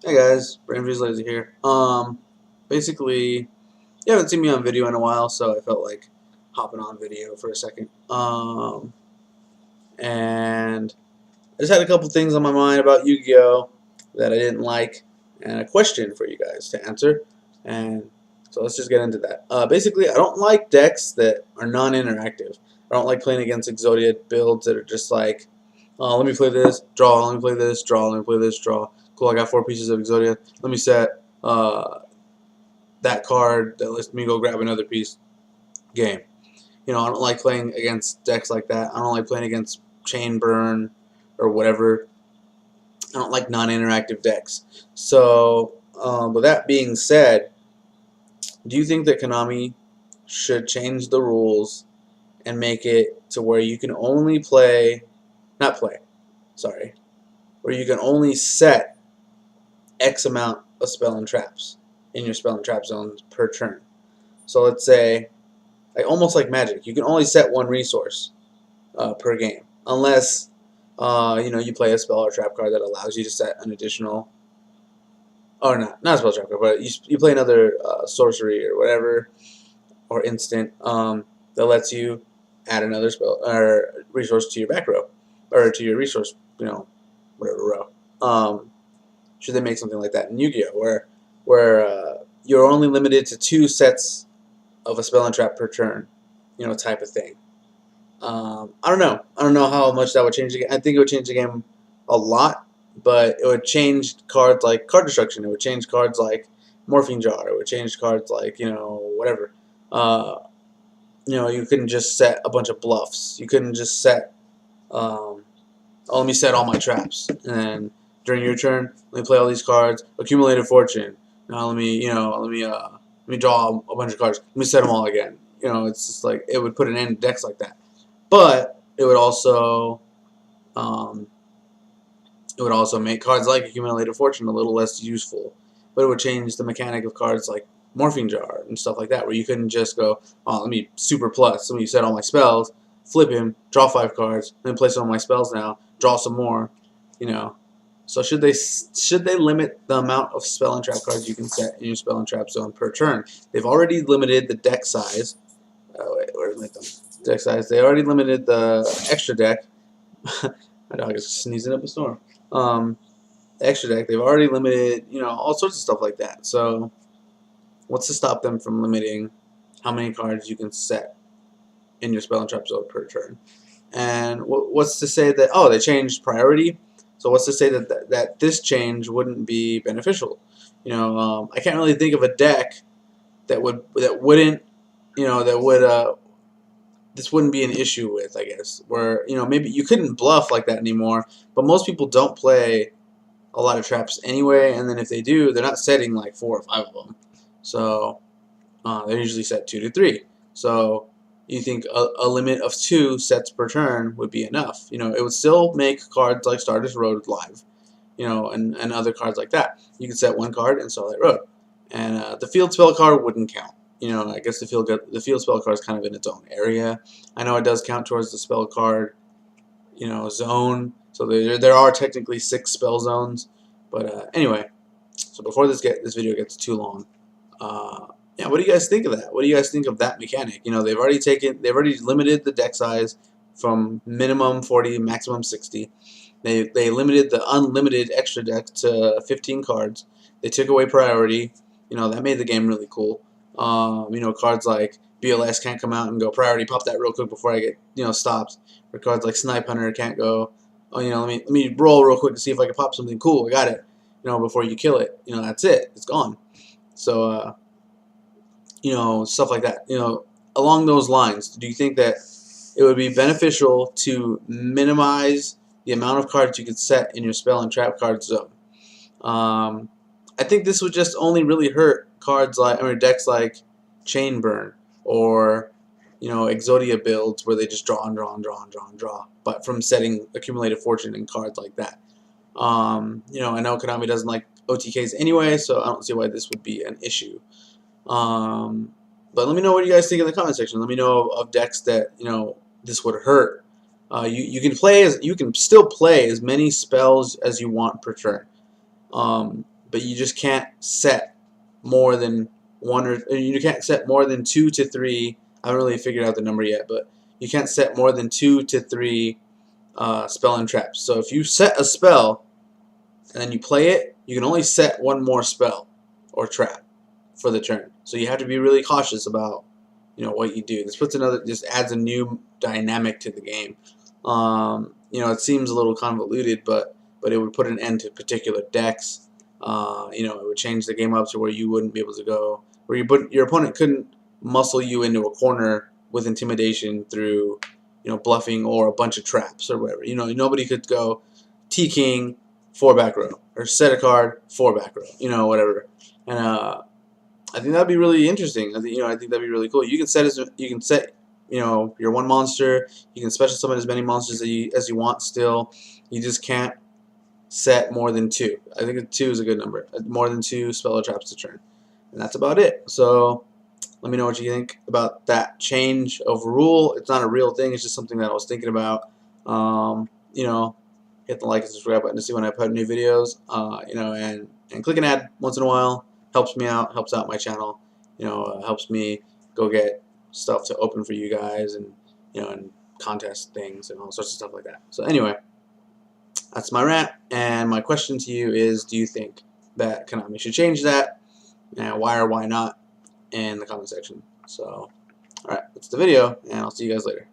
Hey guys, Brain Lazy here. Basically, you haven't seen me on video in a while, so I felt like hopping on video for a second. And I just had a couple things on my mind about Yu-Gi-Oh that I didn't like, and a question for you guys to answer. And so let's just get into that. Basically, I don't like decks that are non-interactive. I don't like playing against Exodia builds that are just like, let me play this, draw, let me play this, draw, let me play this, draw. Cool, I got 4 pieces of Exodia. Let me set that card that lets me go grab another piece. Game. I don't like playing against decks like that. I don't like playing against Chain Burn or whatever. I don't like non-interactive decks. So, with that being said, do you think that Konami should change the rules and make it to where you can only play, not play, sorry, where you can only set X amount of spell and traps in your spell and trap zones per turn? So let's say, like almost like Magic, you can only set one resource per game, unless you play a spell or trap card that allows you to set an additional, or not a spell trap card, but you play another sorcery or whatever, or instant that lets you add another spell or resource to your back row, or to your resource, whatever row. Should they make something like that in Yu-Gi-Oh, where you're only limited to 2 sets of a spell and trap per turn, type of thing. I don't know. I don't know how much that would change the game. I think it would change the game a lot, but it would change cards like card destruction. It would change cards like morphine jar. It would change cards like whatever. Uh, you couldn't just set a bunch of bluffs. You couldn't just set. Oh, let me set all my traps, and then during your turn, let me play all these cards. Accumulated fortune. Now let me draw a bunch of cards. Let me set them all again. It's just like it would put an end to decks like that. But um, it would also make cards like Accumulated Fortune a little less useful. But it would change the mechanic of cards like Morphine Jar and stuff like that, where you couldn't just go, oh, let me super plus, let me set all my spells, flip him, draw 5 cards, then play some of my spells now, draw some more, you know. So should they limit the amount of spell and trap cards you can set in your spell and trap zone per turn? They've already limited the deck size. Oh wait, where's my thumb? Deck size. They already limited the extra deck. My dog is sneezing up a storm. Extra deck. They've already limited, all sorts of stuff like that. So, what's to stop them from limiting how many cards you can set in your spell and trap zone per turn? And what's to say that they changed priority? So what's to say that this change wouldn't be beneficial? I can't really think of a deck that wouldn't that would this wouldn't be an issue with, I guess, where maybe you couldn't bluff like that anymore, but most people don't play a lot of traps anyway, and then if they do, they're not setting like 4 or 5 of them, so they're usually set 2 to 3. So you think a limit of 2 sets per turn would be enough? It would still make cards like Stardust Road live, and other cards like that. You could set 1 card in Starlight Road, and the field spell card wouldn't count. I guess the field spell card is kind of in its own area. I know it does count towards the spell card, zone. So there are technically 6 spell zones. But anyway, so before this video gets too long, yeah, what do you guys think of that? What do you guys think of that mechanic? They've already limited the deck size from minimum 40, maximum 60. They limited the unlimited extra deck to 15 cards. They took away priority. That made the game really cool. Cards like BLS can't come out and go priority, pop that real quick before I get stopped. Or cards like Snipe Hunter can't go, oh, let me roll real quick to see if I can pop something cool. I got it. Before you kill it. That's it. It's gone. So stuff like that. Along those lines, do you think that it would be beneficial to minimize the amount of cards you could set in your spell and trap card zone? I think this would just only really hurt cards decks like Chain Burn or Exodia builds where they just draw and draw and draw and draw and draw. But from setting Accumulated Fortune in cards like that, I know Konami doesn't like OTKs anyway, so I don't see why this would be an issue. But let me know what you guys think in the comment section. Let me know of decks that this would hurt. You can still play as many spells as you want per turn. but you just can't set more than one, or you can't set more than 2 to 3. I haven't really figured out the number yet, but you can't set more than 2 to 3 spell and traps. So if you set a spell and then you play it, you can only set one more spell or trap for the turn. So you have to be really cautious about what you do. This just adds a new dynamic to the game. It seems a little convoluted, but it would put an end to particular decks. It would change the game up to where you wouldn't be able to go, where your opponent couldn't muscle you into a corner with intimidation through bluffing or a bunch of traps or whatever. Nobody could go T King 4 back row or set a card 4 back row. Whatever. And I think that'd be really interesting. I think that'd be really cool. You can set your one monster. You can special summon as many monsters as you want. Still, you just can't set more than 2. I think 2 is a good number. More than 2 spell or traps to turn, and that's about it. So let me know what you think about that change of rule. It's not a real thing. It's just something that I was thinking about. Hit the like and subscribe button to see when I put new videos. And click an ad once in a while. Helps me out, helps out my channel, helps me go get stuff to open for you guys, and and contest things and all sorts of stuff like that. So anyway, that's my rant, and my question to you is, do you think that Konami should change that, and why or why not, in the comment section. So alright, that's the video, and I'll see you guys later.